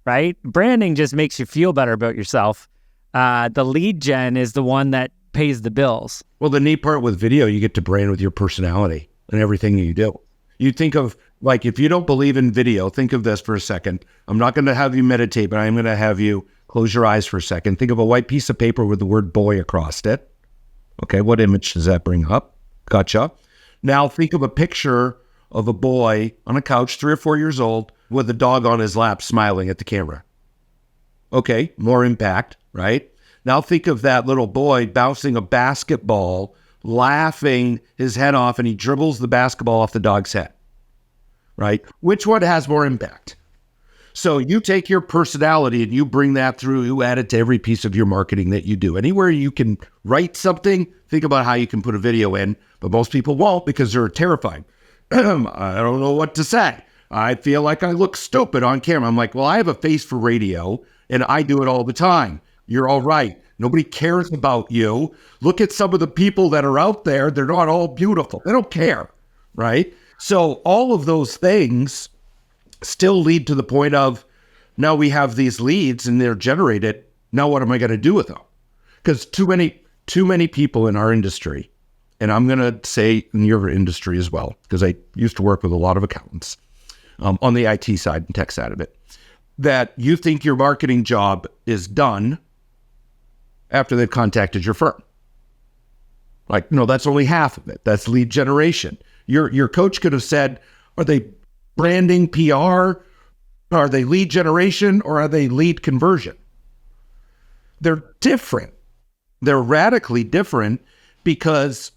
Speaker 2: right? Branding just makes you feel better about yourself. The lead gen is the one that pays the bills.
Speaker 1: Well, the neat part with video, you get to brand with your personality and everything you do. You think of, like, if you don't believe in video, think of this for a second. I'm not going to have you meditate, but I'm going to have you close your eyes for a second. Think of a white piece of paper with the word boy across it. Okay, what image does that bring up? Gotcha. Now think of a picture of a boy on a couch, 3 or 4 years old, with a dog on his lap smiling at the camera. Okay, more impact, right? Now think of that little boy bouncing a basketball, laughing his head off, and he dribbles the basketball off the dog's head, right? Which one has more impact? So you take your personality and you bring that through, you add it to every piece of your marketing that you do. Anywhere you can write something, think about how you can put a video in, but most people won't because they're terrified. I don't know what to say. I feel like I look stupid on camera. I'm like, well, I have a face for radio and I do it all the time. You're all right. Nobody cares about you. Look at some of the people that are out there. They're not all beautiful. They don't care, right? So all of those things still lead to the point of, now we have these leads and they're generated. Now what am I going to do with them? Because too many people in our industry, and I'm going to say in your industry as well, because I used to work with a lot of accountants on the IT side and tech side of it, that you think your marketing job is done after they've contacted your firm. Like, no, that's only half of it. That's lead generation. Your coach could have said, are they branding, PR? Are they lead generation, or are they lead conversion? They're different. They're radically different because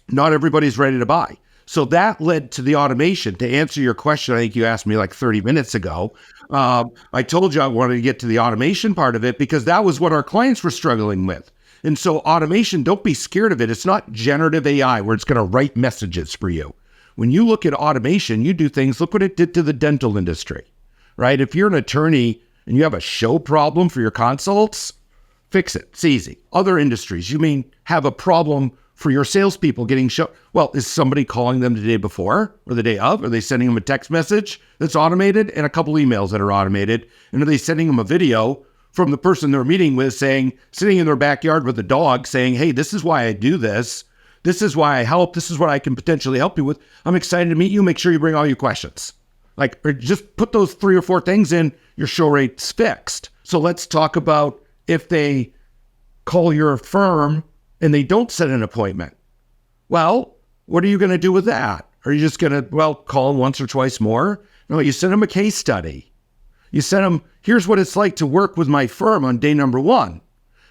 Speaker 1: not everybody's ready to buy. So that led to the automation. To answer your question, I think you asked me like 30 minutes ago. I told you I wanted to get to the automation part of it because that was what our clients were struggling with. And so automation, don't be scared of it. It's not generative AI where it's going to write messages for you. When you look at automation, you do things, look what it did to the dental industry, right? If you're an attorney and you have a show problem for your consults, fix it. It's easy. Other industries, you mean have a problem for your salespeople getting show. Well, is somebody calling them the day before or the day of? Are they sending them a text message that's automated and a couple emails that are automated? And are they sending them a video from the person they're meeting with saying, sitting in their backyard with a dog saying, hey, this is why I do this. This is why I help. This is what I can potentially help you with. I'm excited to meet you. Make sure you bring all your questions. Like, or just put those 3 or 4 things in, your show rate's fixed. So let's talk about if they call your firm and they don't set an appointment. Well, what are you going to do with that? Are you just going to, call them once or twice more? No, you send them a case study. You send them, here's what it's like to work with my firm on day number 1.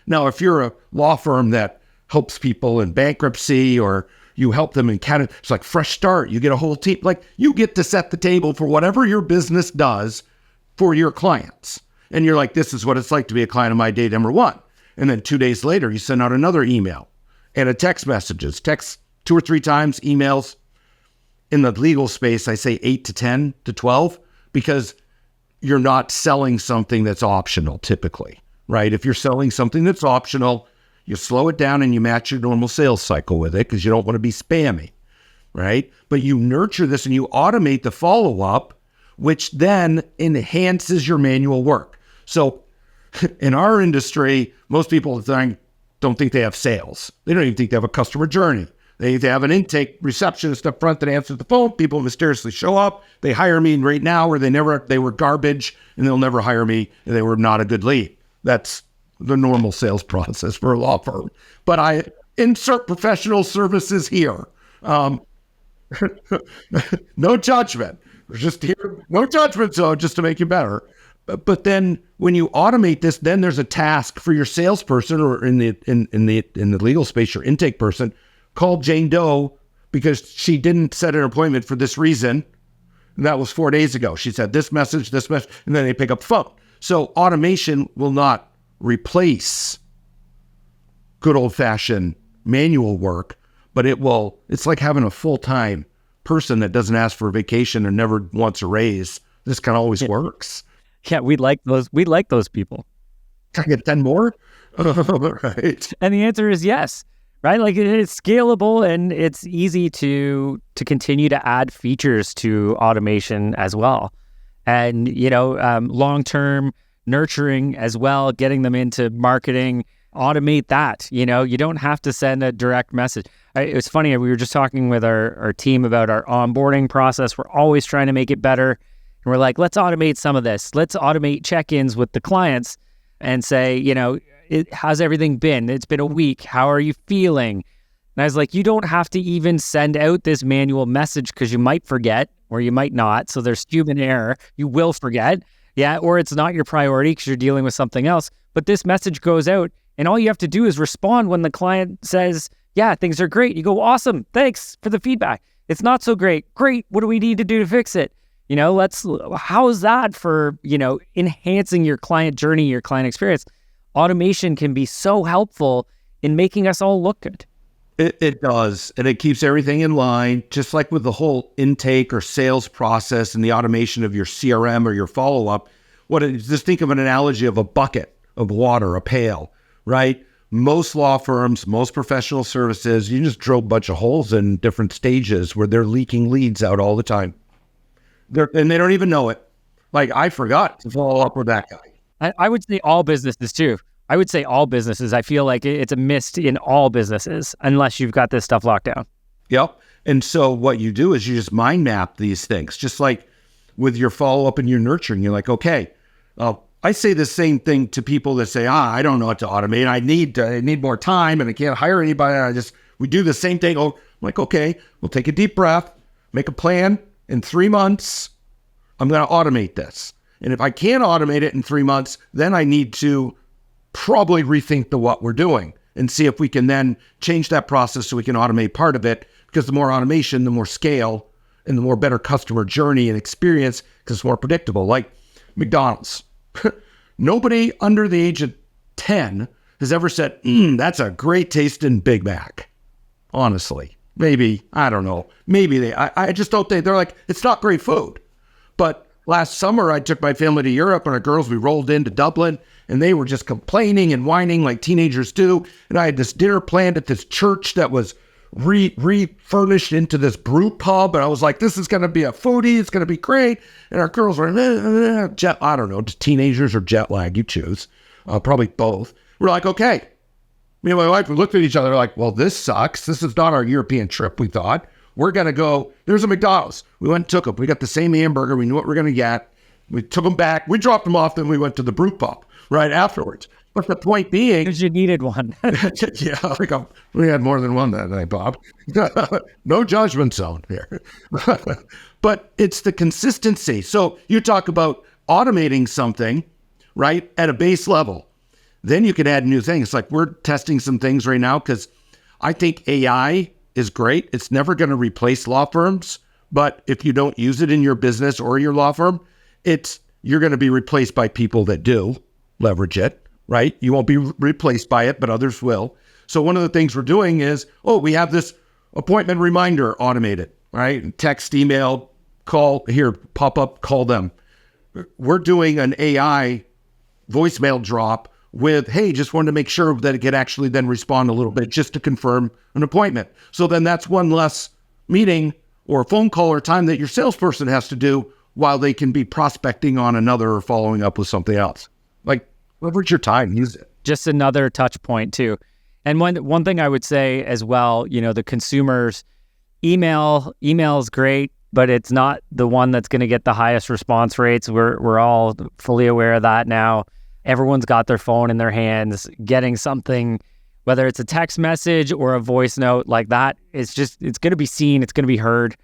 Speaker 1: Now, if you're a law firm that helps people in bankruptcy or you help them in Canada, it's like fresh start. You get a whole team. Like, you get to set the table for whatever your business does for your clients. And you're like, this is what it's like to be a client of my day number 1. And then 2 days later, you send out another email and a text messages, text 2 or 3 times, emails. In the legal space, I say 8 to 10 to 12, because you're not selling something that's optional typically, right? If you're selling something that's optional, you slow it down and you match your normal sales cycle with it because you don't want to be spammy, right? But you nurture this and you automate the follow-up, which then enhances your manual work. So in our industry, most people don't think they have sales. They don't even think they have a customer journey. They have an intake receptionist up front that answers the phone. People mysteriously show up. They hire me right now, or they were garbage and they'll never hire me and they were not a good lead. That's the normal sales process for a law firm. But I insert professional services here. No judgment. Just here, no judgment zone, just to make you better. But then when you automate this, then there's a task for your salesperson, or in the legal space, your intake person. Call Jane Doe because she didn't set an appointment for this reason. And that was 4 days ago. She said this message, and then they pick up the phone. So automation will not replace good old-fashioned manual work, but it's like having a full-time person that doesn't ask for a vacation and never wants a raise. This kind of always works.
Speaker 2: Yeah, we like those people.
Speaker 1: Can I get 10 more? Right.
Speaker 2: And the answer is yes, right? Like it's scalable and it's easy to continue to add features to automation as well. And, long-term nurturing as well, getting them into marketing, automate that. You don't have to send a direct message. It was funny. We were just talking with our team about our onboarding process. We're always trying to make it better. And we're like, let's automate some of this. Let's automate check-ins with the clients and say, how's everything been? It's been a week. How are you feeling? And I was like, you don't have to even send out this manual message because you might forget or you might not. So there's human error. You will forget. Yeah. Or it's not your priority because you're dealing with something else. But this message goes out and all you have to do is respond when the client says, yeah, things are great. You go, awesome. Thanks for the feedback. It's not so great. Great. What do we need to do to fix it? How's that for, enhancing your client journey, your client experience? Automation can be so helpful in making us all look good.
Speaker 1: It does. And it keeps everything in line, just like with the whole intake or sales process and the automation of your CRM or your follow-up. Just think of an analogy of a bucket of water, a pail, right? Most law firms, most professional services, you just drill a bunch of holes in different stages where they're leaking leads out all the time. And they don't even know it. Like, I forgot to follow up with that guy.
Speaker 2: I would say all businesses too. I would say all businesses. I feel like it's a miss in all businesses unless you've got this stuff locked down.
Speaker 1: Yep. And so what you do is you just mind map these things, just like with your follow-up and your nurturing. You're like, okay, I say the same thing to people that say, I don't know what to automate. I need more time and I can't hire anybody. We do the same thing. I'm like, okay, we'll take a deep breath, make a plan. In 3 months, I'm going to automate this. And if I can't automate it in 3 months, then I need to probably rethink what we're doing and see if we can then change that process so we can automate part of it. Because the more automation, the more scale and the more better customer journey and experience because it's more predictable. Like McDonald's. Nobody under the age of 10 has ever said, that's a great tasting Big Mac. Honestly. Maybe, I don't know. Maybe I just don't think, they're like, it's not great food. But last summer, I took my family to Europe and our girls, we rolled into Dublin and they were just complaining and whining like teenagers do. And I had this dinner planned at this church that was refurnished into this brew pub. And I was like, this is going to be a foodie. It's going to be great. And our girls were, I don't know, just teenagers or jet lag, you choose. Probably both. We're like, okay. Me and my wife, we looked at each other like, well, this sucks. This is not our European trip, we thought. We're going to go, there's a McDonald's. We went and took them. We got the same hamburger. We knew what we were going to get. We took them back. We dropped them off. Then we went to the brew pub right afterwards. But the point being...
Speaker 2: Because you needed one.
Speaker 1: Yeah, we had more than one that night, Bob. No judgment zone here. But it's the consistency. So you talk about automating something, right, at a base level. Then you can add new things. Like we're testing some things right now because I think AI is great. It's never going to replace law firms. But if you don't use it in your business or your law firm, you're going to be replaced by people that do leverage it, right? You won't be replaced by it, but others will. So one of the things we're doing is, we have this appointment reminder automated, right? Text, email, call, here, pop up, call them. We're doing an AI voicemail drop with, hey, just wanted to make sure that it could actually then respond a little bit just to confirm an appointment. So then that's one less meeting or a phone call or time that your salesperson has to do while they can be prospecting on another or following up with something else. Like, leverage your time, use it.
Speaker 2: Just another touch point too. And one thing I would say as well, the consumers, email is great, but it's not the one that's going to get the highest response rates. We're all fully aware of that now. Everyone's got their phone in their hands, getting something, whether it's a text message or a voice note like that, it's going to be seen, it's going to be heard,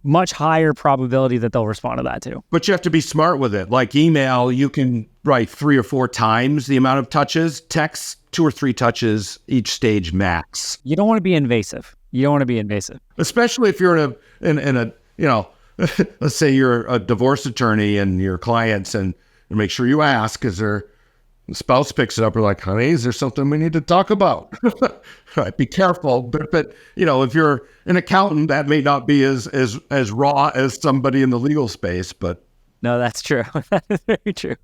Speaker 2: much higher probability that they'll respond to that too.
Speaker 1: But you have to be smart with it. Like email, you can write 3 or 4 times the amount of touches. Text, 2 or 3 touches each stage max.
Speaker 2: You don't want to be invasive.
Speaker 1: Especially if you're in a let's say you're a divorce attorney and your clients and make sure you ask because they're The spouse picks it up. We're like, honey, is there something we need to talk about? Right, be careful. But if you're an accountant, that may not be as raw as somebody in the legal space. But
Speaker 2: no, that's true. That is very true.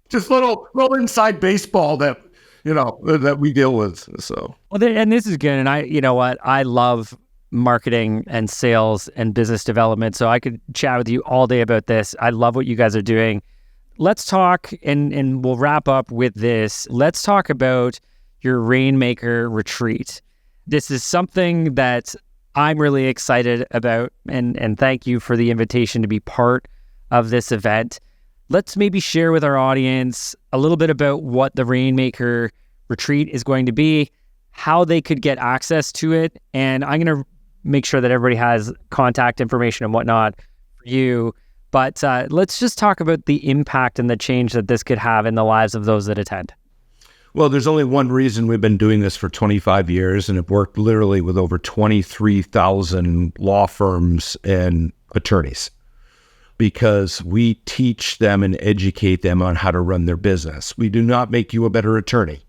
Speaker 1: Just little inside baseball that that we deal with. So
Speaker 2: and this is good. And you know what, I love marketing and sales and business development. So I could chat with you all day about this. I love what you guys are doing. Let's talk, and we'll wrap up with this. Let's talk about your Rainmaker retreat. This is something that I'm really excited about, and thank you for the invitation to be part of this event. Let's maybe share with our audience a little bit about what the Rainmaker retreat is going to be, how they could get access to it, and I'm going to make sure that everybody has contact information and whatnot for you. But let's just talk about the impact and the change that this could have in the lives of those that attend.
Speaker 1: Well, there's only one reason we've been doing this for 25 years and have worked literally with over 23,000 law firms and attorneys, because we teach them and educate them on how to run their business. We do not make you a better attorney.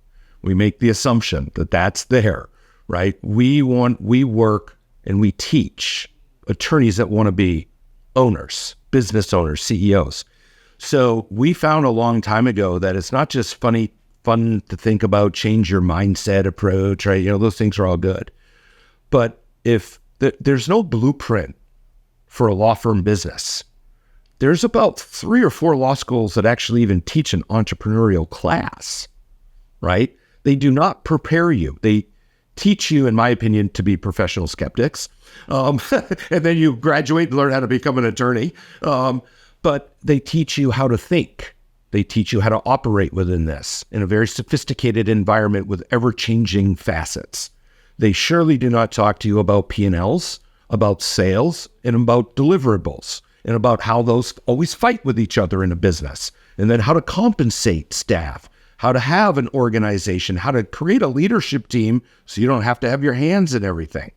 Speaker 1: We make the assumption that that's there, right? We work and we teach attorneys that want to be owners, business owners, CEOs. So we found a long time ago that it's not just fun to think about, change your mindset approach, right? Those things are all good. But if there's no blueprint for a law firm business, there's about 3 or 4 law schools that actually even teach an entrepreneurial class, right? They do not prepare you. They teach you, in my opinion, to be professional skeptics. And then you graduate and learn how to become an attorney. But they teach you how to think. They teach you how to operate within this in a very sophisticated environment with ever-changing facets. They surely do not talk to you about P&Ls, about sales, and about deliverables, and about how those always fight with each other in a business, and then how to compensate staff, how to have an organization, how to create a leadership team so you don't have to have your hands in everything.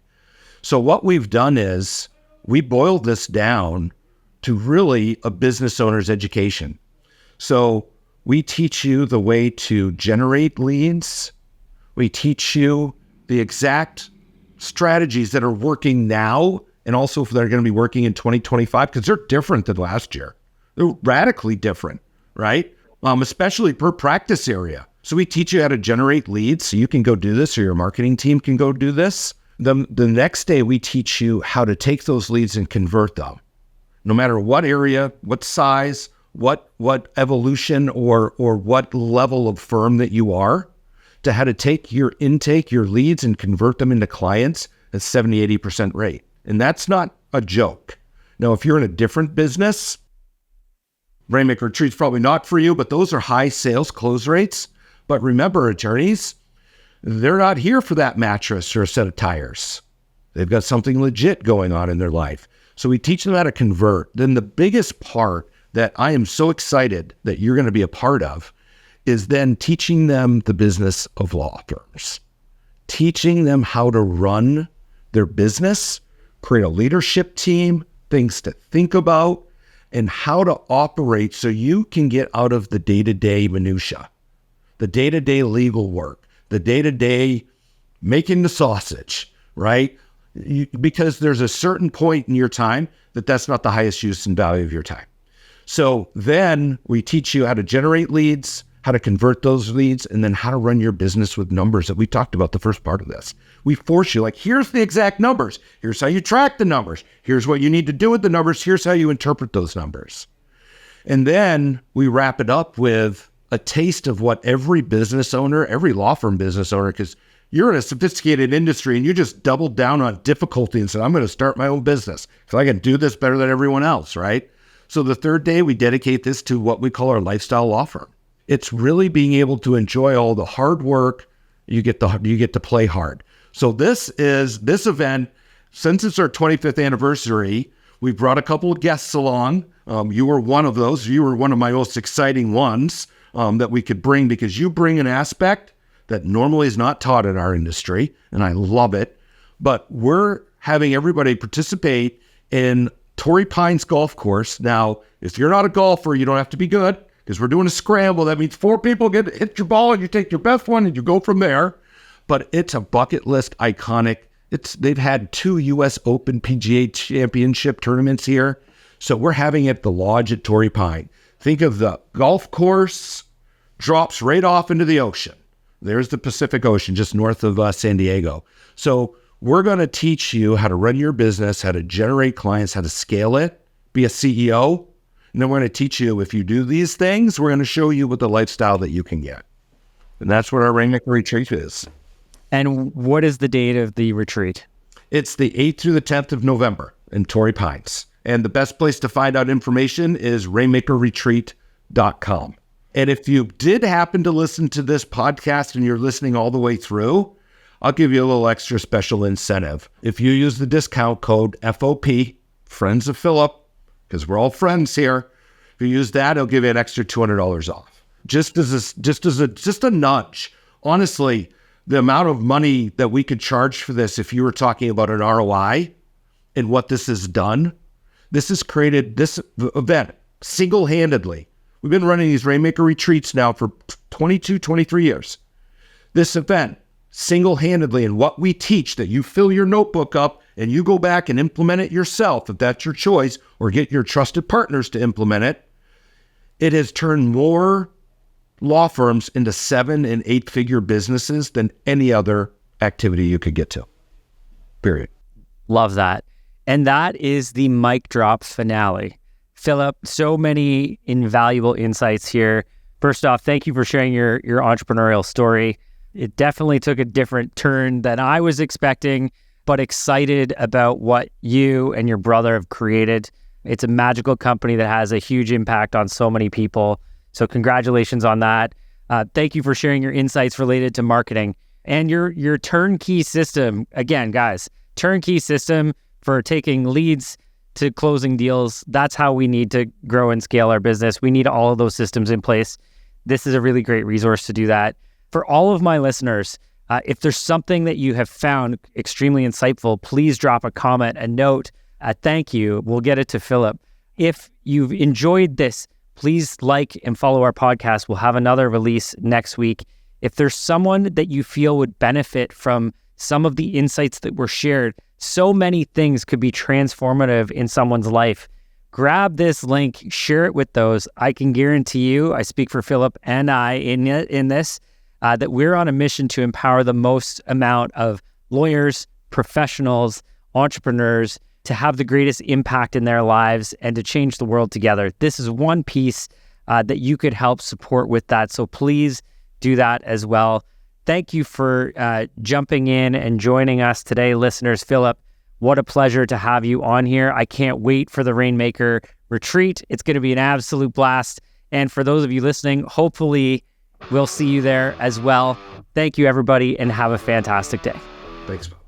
Speaker 1: So what we've done is we boiled this down to really a business owner's education. So we teach you the way to generate leads. We teach you the exact strategies that are working now and also if they're going to be working in 2025, because they're different than last year. They're radically different, right? Especially per practice area. So we teach you how to generate leads so you can go do this, or your marketing team can go do this. The next day, we teach you how to take those leads and convert them. No matter what area, what size, what evolution or what level of firm that you are, to how to take your intake, your leads, and convert them into clients at 70-80% rate. And that's not a joke. Now, if you're in a different business, Rainmaker Retreat's probably not for you, but those are high sales close rates. But remember, attorneys, they're not here for that mattress or a set of tires. They've got something legit going on in their life. So we teach them how to convert. Then the biggest part that I am so excited that you're going to be a part of is then teaching them the business of law firms, teaching them how to run their business, create a leadership team, things to think about, and how to operate so you can get out of the day-to-day minutia, the day-to-day legal work, the day-to-day making the sausage, right? Because there's a certain point in your time that's not the highest use and value of your time. So then we teach you how to generate leads, how to convert those leads, and then how to run your business with numbers that we talked about the first part of this. We force you, like, here's the exact numbers. Here's how you track the numbers. Here's what you need to do with the numbers. Here's how you interpret those numbers. And then we wrap it up with a taste of what every business owner, every law firm business owner, because you're in a sophisticated industry and you just doubled down on difficulty and said, I'm going to start my own business because I can do this better than everyone else, right? So the third day, we dedicate this to what we call our lifestyle law firm. It's really being able to enjoy all the hard work. You get to play hard. So this event, since it's our 25th anniversary, we brought a couple of guests along. You were one of those. You were one of my most exciting ones that we could bring, because you bring an aspect that normally is not taught in our industry, and I love it. But we're having everybody participate in Torrey Pines Golf Course. Now, if you're not a golfer, you don't have to be good, because we're doing a scramble. That means 4 people hit your ball and you take your best one and you go from there. But it's a bucket list iconic. They've had 2 U.S. Open PGA Championship tournaments here. So we're having it at the Lodge at Torrey Pine. Think of the golf course, drops right off into the ocean. There's the Pacific Ocean, just north of San Diego. So we're going to teach you how to run your business, how to generate clients, how to scale it, be a CEO. And then we're going to teach you, if you do these things, we're going to show you what the lifestyle that you can get. And that's what our Rainmaker retreat is.
Speaker 2: And what is the date of the retreat?
Speaker 1: It's the 8th through the 10th of November in Torrey Pines. And the best place to find out information is rainmakerretreat.com. And if you did happen to listen to this podcast and you're listening all the way through, I'll give you a little extra special incentive. If you use the discount code FOP, Friends of Philip, because we're all friends here, if you use that, it'll give you an extra $200 off. Just a nudge. Honestly, the amount of money that we could charge for this, if you were talking about an ROI and what this has done, this has created this event single-handedly. We've been running these Rainmaker retreats now for 22, 23 years. This event, single-handedly, and what we teach, that you fill your notebook up and you go back and implement it yourself, if that's your choice, or get your trusted partners to implement it, it has turned more law firms into 7- and 8-figure businesses than any other activity you could get to. Period.
Speaker 2: Love that. And that is the mic drop finale. Philip, so many invaluable insights here. First off, thank you for sharing your entrepreneurial story. It definitely took a different turn than I was expecting, but excited about what you and your brother have created. It's a magical company that has a huge impact on so many people. So congratulations on that. Thank you for sharing your insights related to marketing and your turnkey system. Again, guys, turnkey system for taking leads to closing deals. That's how we need to grow and scale our business. We need all of those systems in place. This is a really great resource to do that. For all of my listeners, if there's something that you have found extremely insightful, please drop a comment, a note, a thank you. We'll get it to Philip. If you've enjoyed this, please like and follow our podcast. We'll have another release next week. If there's someone that you feel would benefit from some of the insights that were shared, so many things could be transformative in someone's life. Grab this link, share it with those. I can guarantee you, I speak for Philip and I in this, that we're on a mission to empower the most amount of lawyers, professionals, entrepreneurs to have the greatest impact in their lives and to change the world together. This is one piece that you could help support with that. So please do that as well. Thank you for jumping in and joining us today, listeners. Philip, what a pleasure to have you on here. I can't wait for the Rainmaker retreat. It's going to be an absolute blast. And for those of you listening, hopefully we'll see you there as well. Thank you, everybody, and have a fantastic day.
Speaker 1: Thanks, Bob.